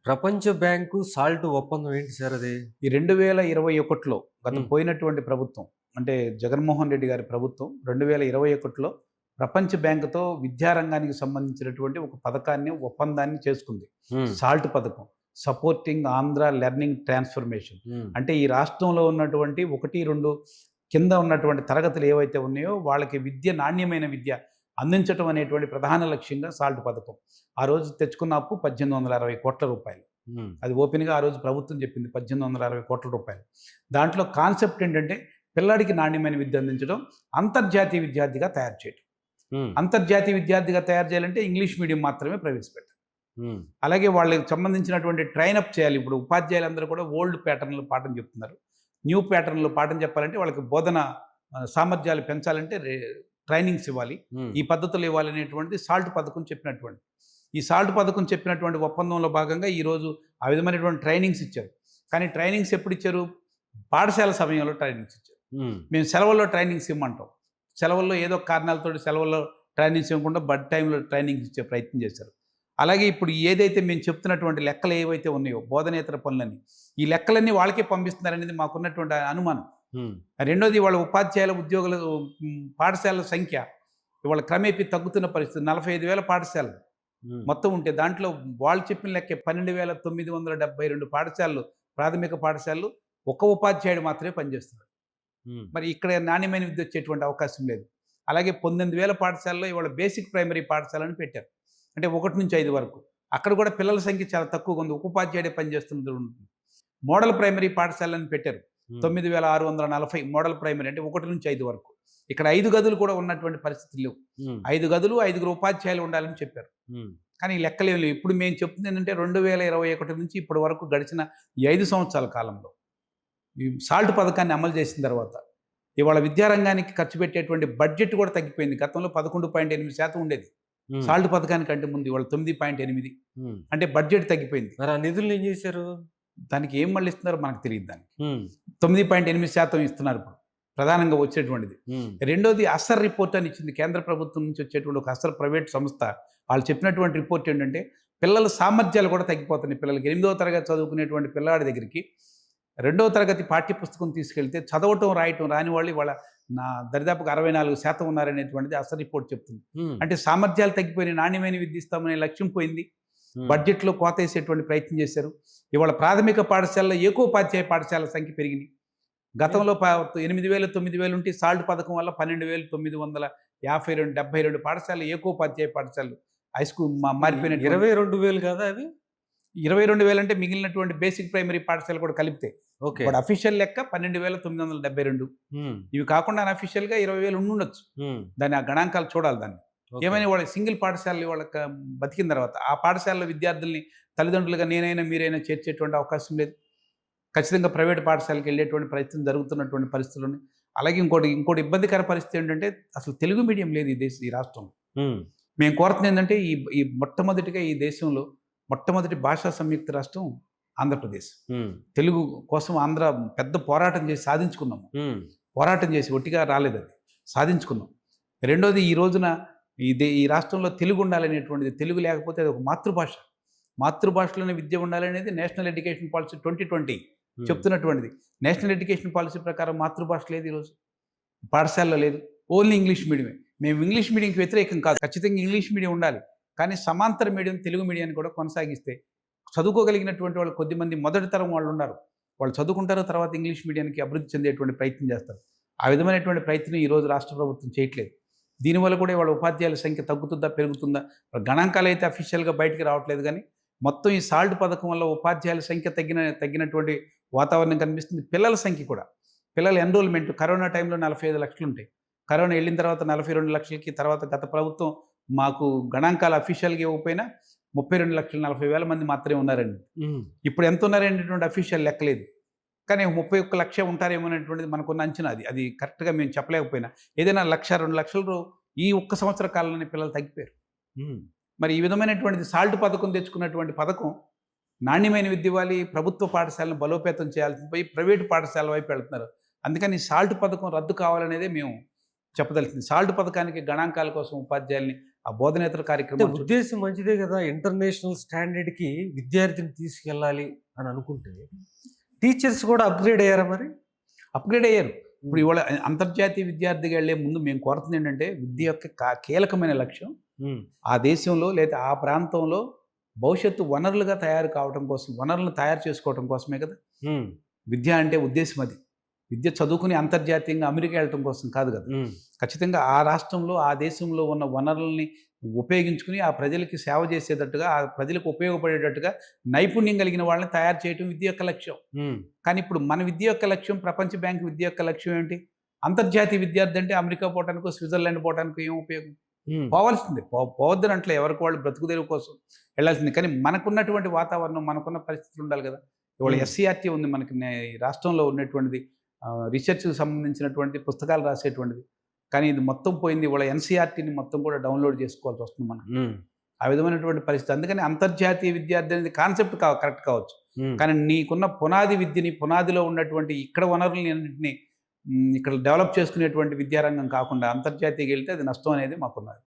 ప్రపంచ bank salt ఒప్పందం ఏంటి సార్ అది? ఈ 2021లో హ్మ్. పోయినటువంటి ప్రభుత్వం అంటే జగన్మోహన్ రెడ్డి గారి ప్రభుత్వం 2021లో ప్రపంచ బ్యాంకుతో విద్యారంగానికి సంబంధించినటువంటి ఒక పథకాన్ని, ఒప్పందాన్ని చేసుకుంది. హ్మ్. సాల్ట్ పథకం. Supporting Andhra learning transformation. హ్మ్. అంటే ఈ రాష్ట్రంలో ఉన్నటువంటి 1, 2 కింద ఉన్నటువంటి తరగతులు ఏవైతే ఉన్నాయో వాళ్ళకి నాణ్యమైన విద్య అందించటం అనేటువంటి ప్రధాన లక్ష్యంగా సాల్ట్ పథకం. ఆ రోజు తెచ్చుకున్న అప్పు రూ. 1860,00,00,000. హ్మ్. అది ఓపెన్‌గా ఆ రోజు ప్రభుత్వం చెప్పింది. రూ. 1860,00,00,000. దాంట్లో కాన్సెప్ట్ ఏంటంటే, పిల్లాడికి నాణ్యమైన విద్య అందించడం, అంతర్జాతీయ విద్యార్థిగా తయారు చేయడం. హ్మ్. అంతర్జాతీయ విద్యార్థిగా తయారు చేయాలంటే ఇంగ్లీష్ మీడియం మాత్రమే ప్రవేశపెట్టాలి. హ్మ్. అలాగే వాళ్ళకి సంబంధించినటువంటి ట్రైన్ అప్ చేయాలి. ఇప్పుడు ఉపాధ్యాయులందరూ కూడా ఓల్డ్ ప్యాటర్న్‌లో పాఠం చెప్తున్నారు. న్యూ ప్యాటర్న్‌లో పాఠం చెప్పాలంటే వాళ్ళకి బోధన సామర్థ్యాలు పెంచాలంటే ట్రైనింగ్స్ ఇవ్వాలి. హ్మ్. ఈ పద్ధతులు ఇవ్వాలనేటువంటిది సాల్ట్ పథకం చెప్పినటువంటిది. ఈ సాల్ట్ పథకం చెప్పినటువంటి ఒప్పందంలో భాగంగా ఈరోజు ఆ విధమైనటువంటి ట్రైనింగ్స్ ఇచ్చారు. కానీ ట్రైనింగ్స్ ఎప్పుడిచ్చారు? పాఠశాల సమయంలో ట్రైనింగ్స్ ఇచ్చారు. హ్మ్. మేము సెలవుల్లో ట్రైనింగ్స్ ఇమ్మంటాం. సెలవుల్లో ఏదో కారణాలతోటి సెలవుల్లో ట్రైనింగ్స్ ఇవ్వకుండా బడ్ టైమ్‌లో ట్రైనింగ్స్ ఇచ్చే ప్రయత్నం చేశారు. అలాగే ఇప్పుడు ఏదైతే మేము చెప్తున్నటువంటి లెక్కలు ఏవైతే ఉన్నాయో బోధనేతర పనులని, ఈ లెక్కలన్నీ వాళ్ళకే పంపిస్తున్నారనేది మాకున్నటువంటి అనుమానం. హ్మ్. రెండోది వాళ్ళ ఉపాధ్యాయుల ఉద్యోగుల పాఠశాలల సంఖ్య ఇవాళ క్రమేపీ తగ్గుతున్న పరిస్థితి. 45,000 పాఠశాలలు హ్మ్. మొత్తం ఉంటే దాంట్లో వాళ్ళు చెప్పిన లెక్కే 12,972 పాఠశాలలు, ప్రాథమిక పాఠశాలలు ఒక ఉపాధ్యాయుడు మాత్రమే పనిచేస్తున్నాడు. హ్మ్. మరి ఇక్కడ నాణ్యమైన విద్య వచ్చేటువంటి అవకాశం లేదు. అలాగే 19,000 పాఠశాలలో ఇవాళ బేసిక్ ప్రైమరీ పాఠశాలని పెట్టారు. అంటే 1-5 వరకు. అక్కడ కూడా పిల్లల సంఖ్య చాలా తక్కువగా ఉంది. ఒక ఉపాధ్యాయుడే పనిచేస్తున్నది ఉంటుంది. మోడల్ ప్రైమరీ పాఠశాలని పెట్టారు. హ్మ్. 9,640 మోడల్ ప్రైమరీ అంటే 1-5 వరకు. ఇక్కడ 5 గదులు కూడా ఉన్నటువంటి పరిస్థితులు లేవు. హ్మ్. 5 గదులు, 5గురు ఉపాధ్యాయులు ఉండాలని చెప్పారు. హ్మ్. కానీ ఈ లెక్కలేం లేవు. ఇప్పుడు మేము చెప్తుంది ఏంటంటే 2021 నుంచి ఇప్పటి వరకు గడిచిన ఈ 5 సంవత్సరాల కాలంలో ఈ సాల్ట్ పథకాన్ని అమలు చేసిన తర్వాత ఇవాళ విద్యారంగానికి ఖర్చు పెట్టేటువంటి బడ్జెట్ కూడా తగ్గిపోయింది. గతంలో 11.8% ఉండేది. హ్మ్. సాల్ట్ పథకానికంటే ముందు ఇవాళ 9.8 హ్మ్. అంటే బడ్జెట్ తగ్గిపోయింది. మరి ఆ నిధుల్ని ఏం చేశారు? దానికి ఏం మళ్ళిస్తున్నారో మనకు తెలీదు దానికి. హ్మ్. 9.8% ఇస్తున్నారు ఇప్పుడు. ప్రధానంగా వచ్చేటువంటిది. హ్మ్. రెండోది అస్సర్ రిపోర్ట్ అని ఇచ్చింది. కేంద్ర ప్రభుత్వం నుంచి వచ్చేటువంటి ఒక అస్సర్ ప్రైవేట్ సంస్థ. వాళ్ళు చెప్పినటువంటి రిపోర్ట్ ఏంటంటే, పిల్లల సామర్థ్యాలు కూడా తగ్గిపోతున్నాయి. పిల్లలకి 8వ తరగతి చదువుకునేటువంటి పిల్లాడి దగ్గరికి, 2వ తరగతి పాఠ్య పుస్తకం తీసుకెళ్తే చదవటం, రాయటం రాని వాళ్ళు ఇవాళ దరిదాపుగా 64% ఉన్నారనేటువంటిది అస్సర్ రిపోర్ట్ చెప్తుంది. హ్మ్. అంటే సామర్థ్యాలు తగ్గిపోయినాయి. నాణ్యమైన విద్య ఇస్తామనే లక్ష్యం పోయింది. హ్మ్. బడ్జెట్‌లో కోతేసేటువంటి ప్రయత్నం చేశారు. ఇవాళ ప్రాథమిక పాఠశాలలో ఏకోపాధ్యాయ పాఠశాలల సంఖ్య పెరిగినియి. గతంలో 8,000, 9,000 ఉంటే సాల్ట్ పథకం వల్ల 12,952 72 పాఠశాలలు ఏకోపాధ్యాయ పాఠశాలలు హై స్కూల్ మారిపోయినటువంటి 22,000 కాదా అవి? 22,000 అంటే మిగిలినటువంటి బేసిక్ ప్రైమరీ పాఠశాలలు కూడా కలిపితే. ఓకే. ఇప్పుడు అఫీషియల్ లెక్క 12,972. హ్మ్. ఇవి కాకుండా అన్‌అఫీషియల్‌గా 20,000 ఉండుండొచ్చు. హ్మ్. దాని ఆ గణాంకాలు చూడాలి దాన్ని. ఓకే. ఏమైనా వాళ్ళ సింగిల్ పాఠశాలలు వాళ్ళకి బతికిన తర్వాత ఆ పాఠశాలలో విద్యార్థుల్ని తల్లిదండ్రులుగా నేనైనా మీరైనా చేర్చేటువంటి అవకాశం లేదు. ఖచ్చితంగా ప్రైవేట్ పాఠశాలకు వెళ్ళేటువంటి ప్రయత్నం జరుగుతున్నటువంటి పరిస్థితులున్నాయి. అలాగే ఇంకోటి ఇబ్బందికర పరిస్థితి ఏంటంటే అసలు తెలుగు మీడియం లేదు ఈ రాష్ట్రంలో. హ్మ్. మేము కోరుతుంది ఏందంటే ఈ ఈ మొట్టమొదటిగా ఈ దేశంలో మొట్టమొదటి భాషా సంయుక్త రాష్ట్రం ఆంధ్రప్రదేశ్. హ్మ్. తెలుగు కోసం ఆంధ్ర పెద్ద పోరాటం చేసి సాధించుకున్నాము. హ్మ్. పోరాటం చేసి ఒట్టిగా రాలేదది. సాధించుకున్నాం. రెండోది ఈ రోజున ఈ రాష్ట్రంలో తెలుగు ఉండాలనేటువంటిది. తెలుగు లేకపోతే అది ఒక మాతృభాష. మాతృభాషలోనే విద్య ఉండాలనేది నేషనల్ ఎడ్యుకేషన్ పాలిసీ 2020 హ్మ్. చెప్తున్నటువంటిది. నేషనల్ ఎడ్యుకేషన్ పాలిసీ ప్రకారం మాతృభాష లేదు ఈరోజు. పాఠశాలలో లేదు. ఓన్లీ ఇంగ్లీష్ మీడియమే. మేము ఇంగ్లీష్ మీడియంకి వ్యతిరేకం కాదు. ఖచ్చితంగా ఇంగ్లీష్ మీడియం ఉండాలి. కానీ సమాంతర మీడియం తెలుగు మీడియాన్ని కూడా కొనసాగిస్తే చదువుకోగలిగినటువంటి వాళ్ళు కొద్దిమంది మొదటి తరం వాళ్ళున్నారు. వాళ్ళు చదువుకుంటారు. తర్వాత ఇంగ్లీష్ మీడియానికి అభివృద్ధి చెందేటువంటి ప్రయత్నం చేస్తారు. ఆ విధమైనటువంటి ప్రయత్నం ఈరోజు రాష్ట్ర ప్రభుత్వం చేయట్లేదు. దీనివల్ల కూడా ఇవాళ ఉపాధ్యాయుల సంఖ్య తగ్గుతుందా? పెరుగుతుందా? గణాంకాలైతే అఫీషియల్‌గా బయటికి రావట్లేదు గానీ, మొత్తం ఈ సాల్ట్ పథకం వల్ల ఉపాధ్యాయుల సంఖ్య తగ్గినటువంటి వాతావరణం కనిపిస్తుంది. పిల్లల సంఖ్య కూడా. పిల్లల ఎన్రోల్‌మెంట్ కరోనా టైంలో 45 లక్షలుంటాయి. కరోనా ఎళ్ళిన తర్వాత 42,00,000కి తర్వాత గత ప్రభుత్వం మాకు గణాంకాలు అఫీషియల్‌గా ఇవ్వకపోయినా 32,40,000 మంది మాత్రమే ఉన్నారండి. హ్మ్. ఇప్పుడు ఎంతున్నారనేటువంటి అఫీషియల్ లెక్క లేదు. కానీ 31,00,000 ఉంటారేమో అనేటువంటిది మనకున్న అంచనా అది. అది కరెక్ట్‌గా మేము చెప్పలేకపోయినా. ఏదైనా 1,00,000, 2,00,000 ఈ ఒక్క సంవత్సర కాలంలోనే పిల్లలు తగ్గిపోయారు. హ్మ్. మరి ఈ విధమైనటువంటిది సాల్ట్ పథకం తెచ్చుకున్నటువంటి పథకం నాణ్యమైన విద్య ఇవ్వాలి, ప్రభుత్వ పాఠశాలను బలోపేతం చేయాల్సింది పోయి ప్రైవేటు పాఠశాలల వైపు వెళ్తున్నారు. అందుకని సాల్ట్ పథకం రద్దు కావాలనేదే మేము చెప్పదలిచింది. సాల్ట్ పథకానికి గణాంకాల కోసం ఉపాధ్యాయుల్ని ఆ బోధనేతర అంటే కార్యక్రమాలు ఉద్దేశం మంచిదే కదా! ఇంటర్నేషనల్ స్టాండర్డ్‌కి విద్యార్థిని తీసుకెళ్ళాలి అని అనుకుంటే, టీచర్స్ కూడా అప్‌గ్రేడ్ అయ్యారా మరి? అప్‌గ్రేడ్ అయ్యారు. ఇప్పుడు హ్మ్. ఇవాళ అంతర్జాతీయ విద్యార్థిగా ఎళ్ళే ముందు మేము కోరుతుంది ఏంటంటే, విద్య యొక్క కీలకమైన లక్ష్యం హ్మ్. ఆ దేశంలో లేదా ఆ ప్రాంతంలో భవిష్యత్తు వనరులుగా తయారు కావటం కోసం, వనరులను తయారు చేసుకోవటం కోసమే కదా! హ్మ్. విద్య అంటే ఉద్దేశ్యం అది. విద్య చదువుకుని అంతర్జాతీయంగా అమెరికా వెళ్ళటం కోసం కాదు కదా! హ్మ్. ఖచ్చితంగా ఆ రాష్ట్రంలో, ఆ దేశంలో ఉన్న వనరుల్ని ఉపయోగించుకొని ఆ ప్రజలకి సేవ చేసేటట్టుగా, ఆ ప్రజలకు ఉపయోగపడేటట్టుగా నైపుణ్యం కలిగిన వాళ్ళని తయారు చేయటం విద్య యొక్క లక్ష్యం. హ్మ్. కానీ ఇప్పుడు మన విద్య యొక్క లక్ష్యం, ప్రపంచ బ్యాంక్ విద్య యొక్క లక్ష్యం ఏంటి? అంతర్జాతీయ విద్యార్థి అంటే అమెరికా పోవటానికో, స్విట్జర్లాండ్ పోవటానికో ఏం ఉపయోగం? హ్మ్. పోవాల్సిందే. పోవద్దనట్లే ఎవరికి వాళ్ళు బ్రతుకు తెరువు కోసం వెళ్ళాల్సిందే. కానీ మనకున్నటువంటి వాతావరణం, మనకున్న పరిస్థితులు ఉండాలి గదా! ఇవాళ హ్మ్. ఎస్సీఆర్‌టీ ఉంది మనకి ఈ రాష్ట్రంలో ఉన్నటువంటిది. రీసెర్చ్‌కి సంబంధించినటువంటి పుస్తకాలు రాసేటువంటిది. కానీ ఇది మొత్తం పోయింది. ఇవాళ ఎన్‌సీఆర్‌టీని మొత్తం కూడా డౌన్‌లోడ్ చేసుకోవాల్సొస్తుంది మనం. హ్మ్. ఆ విధమైనటువంటి పరిస్థితి. అందుకని అంతర్జాతీయ విద్యార్థి అనేది కాన్సెప్ట్ కరెక్ట్ కావచ్చు. హ్మ్. కానీ నీకున్న పునాది విద్యని, పునాదిలో ఉన్నటువంటి ఇక్కడ వనరుల్ని అన్నింటిని ఇక్కడ డెవలప్ చేసుకునేటువంటి విద్యారంగం కాకుండా అంతర్జాతీయకెళ్తే అది నష్టం అనేది మాకున్నది.